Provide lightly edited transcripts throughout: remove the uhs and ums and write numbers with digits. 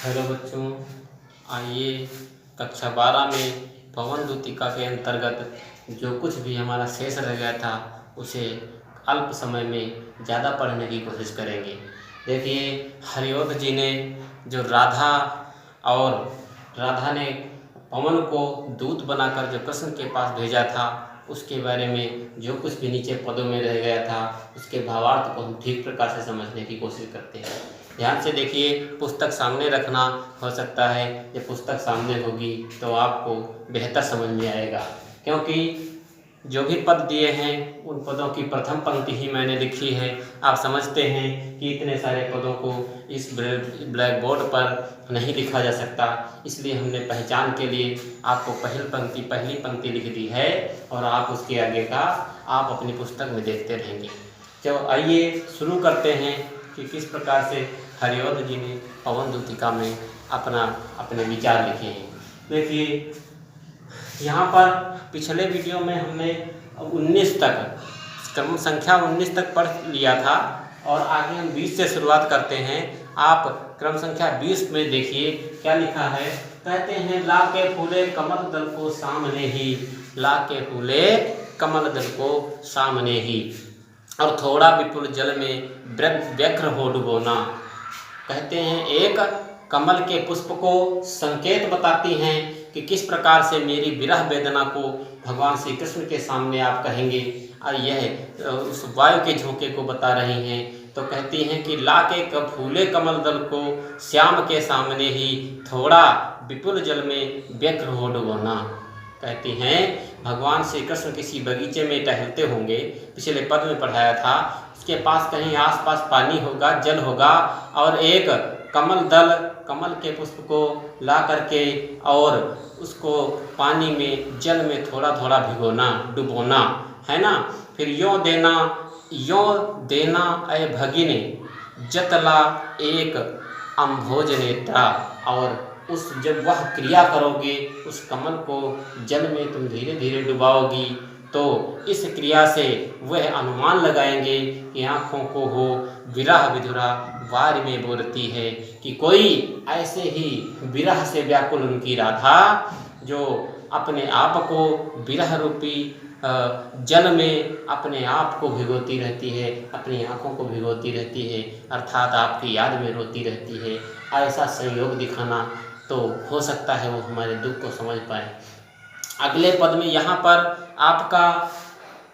Hello बच्चों, आइए कक्षा 12 में पवन द्युतिका के अंतर्गत जो कुछ भी हमारा शेष रह गया था उसे अल्प समय में ज़्यादा पढ़ने की कोशिश करेंगे। देखिए, हरिओध जी ने जो राधा ने पवन को दूत बनाकर जो कृष्ण के पास भेजा था उसके बारे में जो कुछ भी नीचे पदों में रह गया था उसके भावार्थ को हम ठीक प्रकार से समझने की कोशिश करते हैं। ध्यान से देखिए, पुस्तक सामने रखना। हो सकता है ये पुस्तक सामने होगी तो आपको बेहतर समझ में आएगा, क्योंकि जो भी पद दिए हैं उन पदों की प्रथम पंक्ति ही मैंने लिखी है। आप समझते हैं कि इतने सारे पदों को इस ब्लैक बोर्ड पर नहीं लिखा जा सकता, इसलिए हमने पहचान के लिए आपको पहली पंक्ति लिख दी है और आप उसके आगे का आप अपनी पुस्तक में देखते रहेंगे। तो आइए शुरू करते हैं कि किस प्रकार से हरिओध जी ने पवन द्युतिका में अपने विचार लिखे हैं। देखिए, यहाँ पर पिछले वीडियो में हमने 19 तक क्रम संख्या 19 तक पढ़ लिया था और आगे हम 20 से शुरुआत करते हैं। आप क्रम संख्या 20 में देखिए क्या लिखा है। कहते हैं, ला के फूले कमल दल को सामने ही, ला के फूले कमल दल को सामने ही, और थोड़ा विपुल जल में व्यग्र हो डुबोना। कहते हैं, एक कमल के पुष्प को संकेत बताती हैं कि किस प्रकार से मेरी विरह वेदना को भगवान श्री कृष्ण के सामने आप कहेंगे, और यह उस वायु के झोंके को बता रही हैं। तो कहती हैं कि ला के फूले कमल दल को श्याम के सामने ही, थोड़ा विपुल जल में व्यग्र हो डुबोना। कहती हैं, भगवान श्री कृष्ण किसी बगीचे में टहलते होंगे, पिछले पद में पढ़ाया था, उसके पास कहीं आसपास पानी होगा, जल होगा, और एक कमल के पुष्प को ला करके और उसको पानी में जल में थोड़ा थोड़ा भिगोना, डुबोना, है ना। फिर यों देना ऐ भगिने जतला एक अम्भोज नेत्रा, और उस जब वह क्रिया करोगे, उस कमल को जल में तुम धीरे धीरे डुबाओगी, तो इस क्रिया से वह अनुमान लगाएंगे कि आँखों को हो विरह विधुरा वार में बोलती है, कि कोई ऐसे ही विरह से व्याकुल उनकी राधा जो अपने आप को विरह रूपी जल में अपने आप को भिगोती रहती है, अपनी आँखों को भिगोती रहती है, अर्थात आपकी याद में रोती रहती है। ऐसा संयोग दिखाना, तो हो सकता है वो हमारे दुख को समझ पाए। अगले पद में यहाँ पर आपका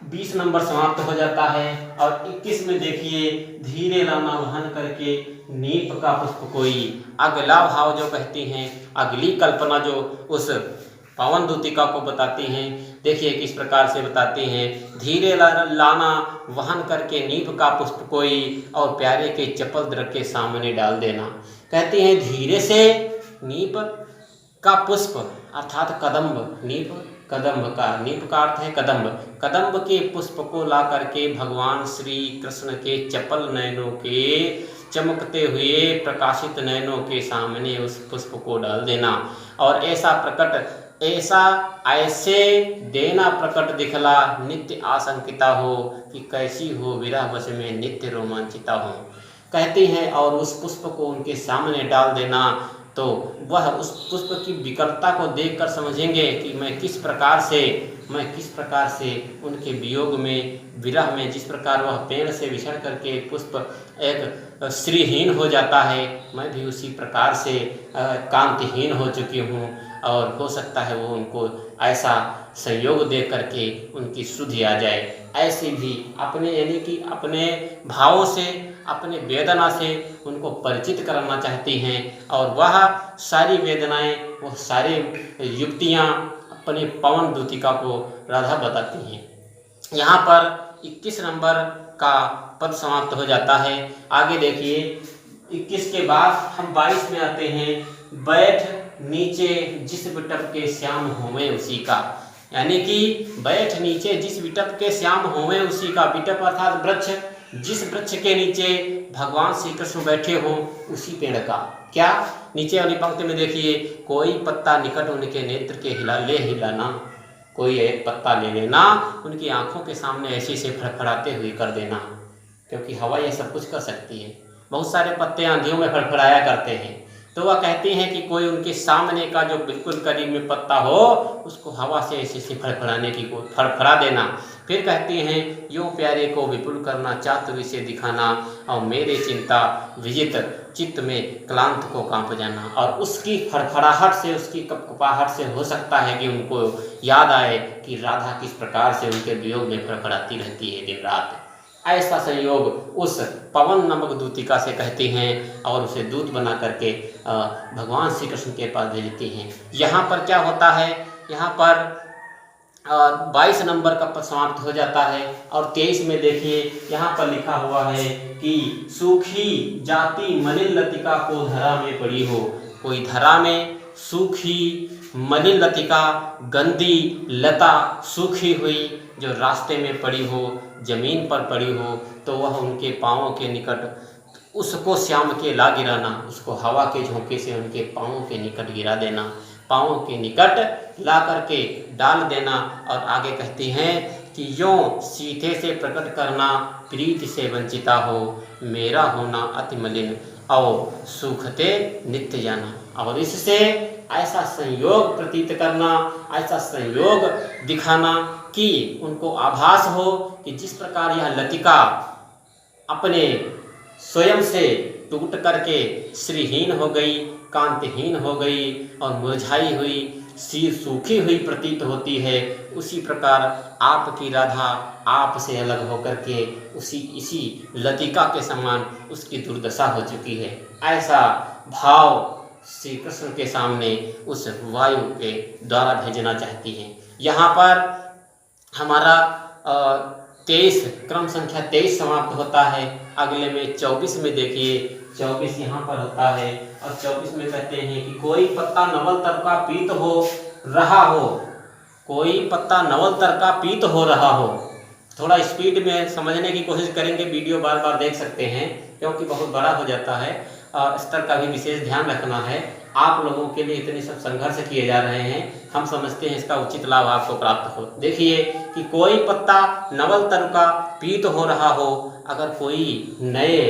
20 नंबर समाप्त हो जाता है और 21 में देखिए, धीरे लाना वहन करके नीप का पुष्प कोई। अगला भाव जो कहती हैं, अगली कल्पना जो उस पवन द्युतिका को बताती हैं, देखिए किस प्रकार से बताती हैं। धीरे लाना वहन करके नीप का पुष्प कोई, और प्यारे के चपल दर के सामने डाल देना। कहती हैं, धीरे से नीप का पुष्प अर्थात कदम्ब, नीप का अर्थ है कदम्ब के पुष्प को ला करके भगवान श्री कृष्ण के चपल नयनों के चमकते हुए प्रकाशित नयनों के सामने उस पुष्प को डाल देना, और ऐसे देना प्रकट दिखला नित्य आशंकिता हो, कि कैसी हो विरह वश में नित्य रोमांचिता हो। कहती हैं, और उस पुष्प को उनके सामने डाल देना, तो वह उस पुष्प की विकलता को देखकर समझेंगे कि मैं किस प्रकार से उनके वियोग में, विरह में, जिस प्रकार वह पेड़ से बिछड़ करके पुष्प एक श्रीहीन हो जाता है, मैं भी उसी प्रकार से कांतिहीन हो चुकी हूँ, और हो सकता है वो उनको ऐसा संयोग दे करके उनकी सुधि आ जाए। ऐसे भी अपने यानी कि अपने भावों से, अपने वेदना से उनको परिचित कराना चाहती हैं, और वह सारी वेदनाएं, वो सारी युक्तियाँ अपने पवन द्युतिका को राधा बताती हैं। यहाँ पर 21 नंबर का पद समाप्त हो जाता है। आगे देखिए, 21 के बाद हम 22 में आते हैं। बैठ नीचे जिस बिटप के श्याम होवे उसी का, यानी कि बैठ नीचे जिस बिटप के श्याम होवे उसी का। बिटप अर्थात वृक्ष, जिस वृक्ष के नीचे भगवान श्री कृष्ण बैठे हों उसी पेड़ का। क्या, नीचे वाली पंक्ति में देखिए, कोई पत्ता निकट उनके नेत्र के हिलाना, कोई एक पत्ता ले लेना, उनकी आंखों के सामने ऐसे से फड़फड़ाते हुए कर देना, क्योंकि हवा ये सब कुछ कर सकती है। बहुत सारे पत्ते आंधियों में फड़फड़ाया करते हैं, तो वह कहती हैं कि कोई उनके सामने का जो बिल्कुल करीब में पत्ता हो उसको हवा से ऐसे ऐसे फड़फड़ाने की फड़फड़ा देना। फिर कहती हैं यो प्यारे को विपुल करना, चातुरी से दिखाना, और मेरे चिंता विजित चित्त में क्लांत को कांप जाना। और उसकी फड़फड़ाहट से, उसकी कपकपाहट से हो सकता है कि उनको याद आए कि राधा किस प्रकार से उनके वियोग में फड़फड़ाती रहती है दिन रात। ऐसा संयोग उस पवन नामक दूतिका से कहती हैं और उसे दूत बना करके भगवान श्री कृष्ण के पास भेजती हैं। यहाँ पर क्या होता है, यहाँ पर 22 नंबर का पद समाप्त हो जाता है और 23 में देखिए यहाँ पर लिखा हुआ है कि सूखी जाति मलिन लतिका को धरा में पड़ी हो। कोई धरा में सूखी मलिन लतिका, गंदी लता सूखी हुई जो रास्ते में पड़ी हो, जमीन पर पड़ी हो, तो वह उनके पाँवों के निकट उसको श्याम के ला गिराना, उसको हवा के झोंके से उनके पाँवों के निकट गिरा देना, पाँवों के निकट ला करके डाल देना। और आगे कहती हैं कि यों सीधे से प्रकट करना, प्रीति से वंचिता हो, मेरा होना अति मलिन और सूखते नित्य जाना। और इससे ऐसा संयोग प्रतीत करना, ऐसा संयोग दिखाना कि उनको आभास हो कि जिस प्रकार यह लतिका अपने स्वयं से टूट करके श्रीहीन हो गई, कांतिहीन हो गई और मुरझाई हुई, सिर सूखी हुई प्रतीत होती है, उसी प्रकार आपकी राधा आप से अलग होकर के इसी लतिका के समान उसकी दुर्दशा हो चुकी है। ऐसा भाव श्री कृष्ण के सामने उस वायु के द्वारा भेजना चाहती हैं। यहाँ पर हमारा 23 क्रम संख्या 23 समाप्त होता है। अगले में 24 में देखिए, 24 यहाँ पर होता है और 24 में कहते हैं कि कोई पत्ता नवल तर का पीत हो रहा हो, कोई पत्ता नवल तर का पीत हो रहा हो। थोड़ा स्पीड में समझने की कोशिश करेंगे, वीडियो बार बार देख सकते हैं क्योंकि बहुत बड़ा हो जाता है। स्तर का भी विशेष ध्यान रखना है। आप लोगों के लिए इतने सब संघर्ष किए जा रहे हैं, हम समझते हैं इसका उचित लाभ आपको प्राप्त हो। देखिए कि कोई पत्ता नवल तरु का पीत हो रहा हो, अगर कोई नए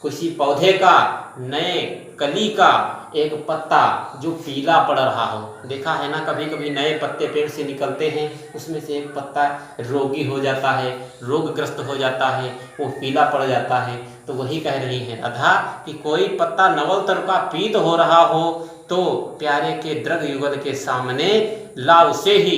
किसी पौधे का, नए कली का एक पत्ता जो पीला पड़ रहा हो, देखा है ना कभी कभी नए पत्ते पेड़ से निकलते हैं, उसमें से एक पत्ता रोगी हो जाता है, रोगग्रस्त हो जाता है, वो पीला पड़ जाता है। तो वही कह रही हैं राधा कि कोई पत्ता नवल तर का पीत हो रहा हो तो प्यारे के द्रग युगल के सामने लाव से ही।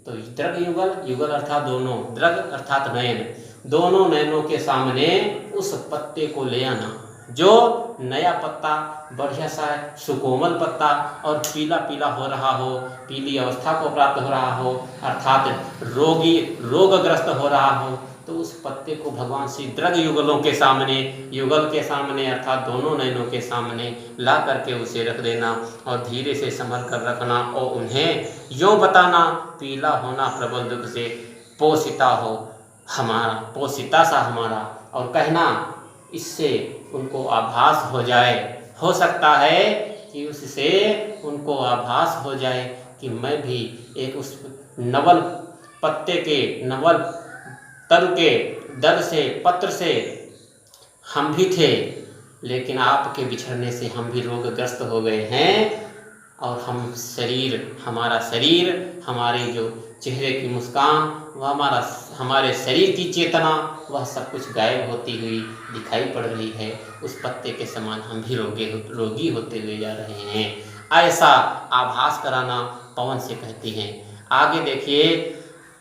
तो द्रग युगल, युगल अर्थात दोनों, द्रग अर्थात नयन, दोनों नयनों के सामने उस पत्ते को ले आना, जो नया पत्ता बढ़िया सा सुकोमल पत्ता और पीला पीला हो रहा हो, पीली अवस्था को प्राप्त हो रहा हो, अर्थात रोगग्रस्त हो रहा हो, तो उस पत्ते को भगवान श्री द्रग युगलों के सामने, युगल के सामने अर्थात दोनों नयनों के सामने ला करके उसे रख देना और धीरे से संभल कर रखना और उन्हें यूँ बताना, पीला होना प्रबल दुख से पोषिता हो हमारा, पोषिता सा हमारा, और कहना इससे उनको आभास हो जाए, हो सकता है कि उससे उनको आभास हो जाए कि मैं भी एक उस नवल पत्ते के, नवल तरु के दर से, पत्र से हम भी थे, लेकिन आपके बिछड़ने से हम भी रोगग्रस्त हो गए हैं और हम शरीर, हमारा शरीर, हमारे जो चेहरे की मुस्कान, वह हमारे शरीर की चेतना, वह सब कुछ गायब होती हुई दिखाई पड़ रही है। उस पत्ते के समान हम भी रोगी होते हुए जा रहे हैं। ऐसा आभास कराना पवन से कहती हैं। आगे देखिए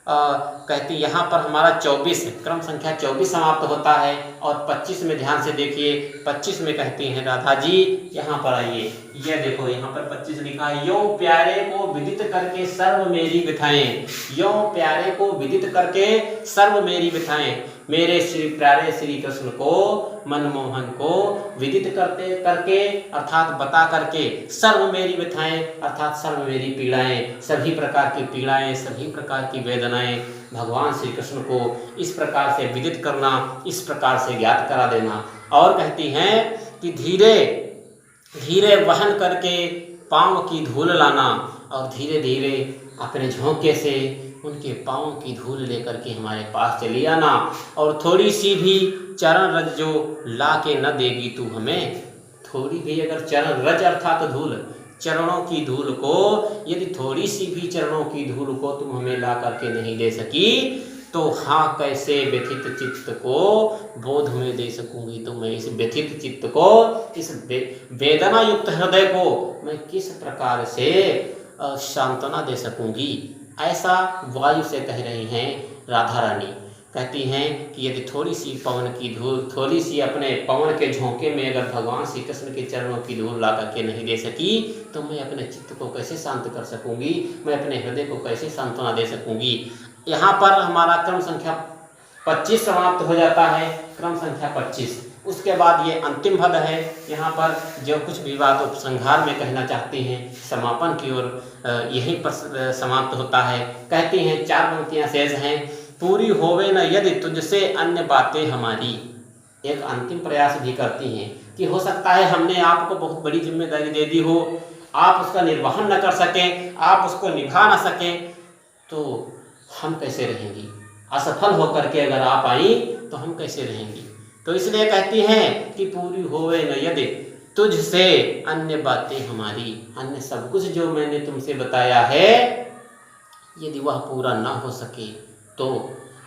कहती यहाँ पर हमारा 24 क्रम संख्या 24 समाप्त होता है और 25 में ध्यान से देखिए। 25 में कहती हैं राधा जी, यहाँ पर आइए, यह देखो यहाँ पर 25 लिखा है, यो प्यारे को विदित करके सर्व मेरी बिठाएं, यो प्यारे को विदित करके सर्व मेरी बिठाएं, मेरे श्री प्यारे श्री कृष्ण को, मनमोहन को विदित करके अर्थात बता करके सर्व मेरी व्यथाएं अर्थात सर्व मेरी पीड़ाएं, सभी प्रकार की पीड़ाएं, सभी प्रकार की वेदनाएं भगवान श्री कृष्ण को इस प्रकार से विदित करना, इस प्रकार से ज्ञात करा देना। और कहती हैं कि धीरे धीरे वहन करके पाँव की धूल लाना और धीरे धीरे अपने झोंके से उनके पाँव की धूल लेकर के हमारे पास चली आना, और थोड़ी सी भी चरण रज जो ला के न देगी तू हमें, थोड़ी भी अगर चरण, रज अर्थात धूल, चरणों की धूल को, यदि थोड़ी सी भी चरणों की धूल को तुम हमें ला करके नहीं दे सकी, तो हाँ कैसे व्यथित चित्त को बोध में दे सकूंगी। तो मैं इस व्यथित चित्त को, इस वेदना युक्त हृदय को मैं किस प्रकार से सांत्वना दे सकूंगी। ऐसा वायु से कह रही हैं राधा रानी। कहती हैं कि यदि थोड़ी सी पवन की धूल, थोड़ी सी अपने पवन के झोंके में अगर भगवान श्री कृष्ण के चरणों की धूल ला करके नहीं दे सकी, तो मैं अपने चित्त को कैसे शांत कर सकूंगी, मैं अपने हृदय को कैसे सांत्वना दे सकूंगी। यहाँ पर हमारा क्रम संख्या 25 समाप्त हो जाता है, क्रम संख्या 25। उसके बाद ये अंतिम पद है। यहाँ पर जो कुछ विवाद उपसंहार में कहना चाहती हैं, समापन की ओर यहीं पर समाप्त होता है। कहती हैं, 4 पंक्तियाँ शेष हैं। पूरी होवे न यदि तुझसे अन्य बातें हमारी। एक अंतिम प्रयास भी करती हैं कि हो सकता है हमने आपको बहुत बड़ी जिम्मेदारी दे दी हो, आप उसका निर्वहन न कर सकें, आप उसको निभा न सकें, तो हम कैसे रहेंगी। असफल होकर के अगर आप आई तो हम कैसे रहेंगी। तो इसलिए कहती हैं कि पूरी होवे न यदि तुझसे अन्य बातें हमारी, अन्य सब कुछ जो मैंने तुमसे बताया है यदि वह पूरा ना हो सके तो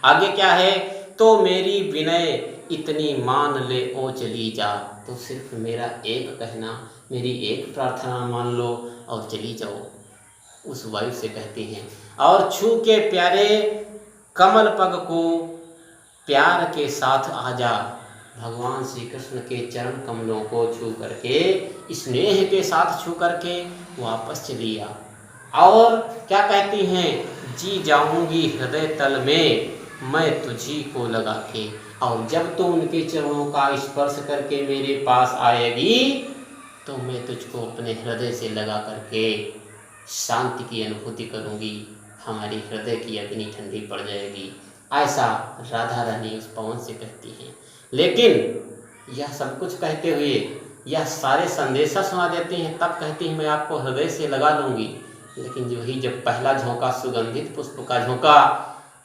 आगे क्या है, तो मेरी विनय इतनी मान ले ओ चली जा। तो सिर्फ मेरा एक कहना, मेरी एक प्रार्थना मान लो और चली जाओ। उस वायु से कहती हैं, और छू के प्यारे कमल पग को प्यार के साथ आ जा। भगवान श्री कृष्ण के चरण कमलों को छू करके, स्नेह के साथ छू करके वापस चली आ। और क्या कहती हैं, जी जाऊंगी हृदय तल में मैं तुझी को लगा के। और जब तू उनके चरणों का स्पर्श करके मेरे पास आएगी तो मैं तुझको अपने हृदय से लगा करके शांति की अनुभूति करूंगी, हमारी हृदय की अग्नि ठंडी पड़ जाएगी। ऐसा राधा रानी उस पवन से कहती हैं। लेकिन यह सब कुछ कहते हुए, यह सारे संदेशा सुना देती हैं, तब कहती हैं मैं आपको हृदय से लगा लूँगी। लेकिन जब पहला झोंका, सुगंधित पुष्प का झोंका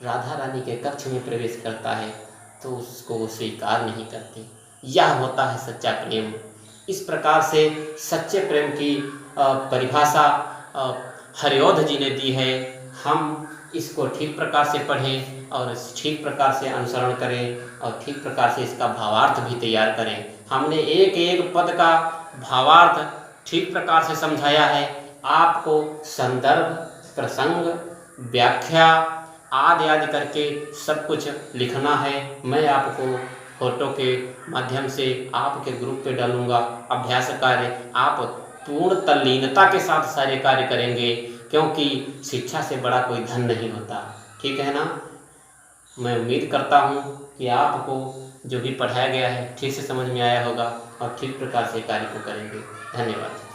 राधा रानी के कक्ष में प्रवेश करता है तो उसको वो स्वीकार नहीं करती। यह होता है सच्चा प्रेम। इस प्रकार से सच्चे प्रेम की परिभाषा हरिऔध जी ने दी है। हम इसको ठीक प्रकार से पढ़ें और ठीक प्रकार से अनुसरण करें और ठीक प्रकार से इसका भावार्थ भी तैयार करें। हमने एक एक पद का भावार्थ ठीक प्रकार से समझाया है। आपको संदर्भ, प्रसंग, व्याख्या आदि आदि करके सब कुछ लिखना है। मैं आपको फोटो के माध्यम से आपके ग्रुप पे डालूंगा। अभ्यास कार्य आप पूर्ण तल्लीनता के साथ सारे कार्य करेंगे, क्योंकि शिक्षा से बड़ा कोई धन नहीं होता। ठीक है ना। मैं उम्मीद करता हूँ कि आपको जो भी पढ़ाया गया है ठीक से समझ में आया होगा और ठीक प्रकार से कार्य को करेंगे। धन्यवाद।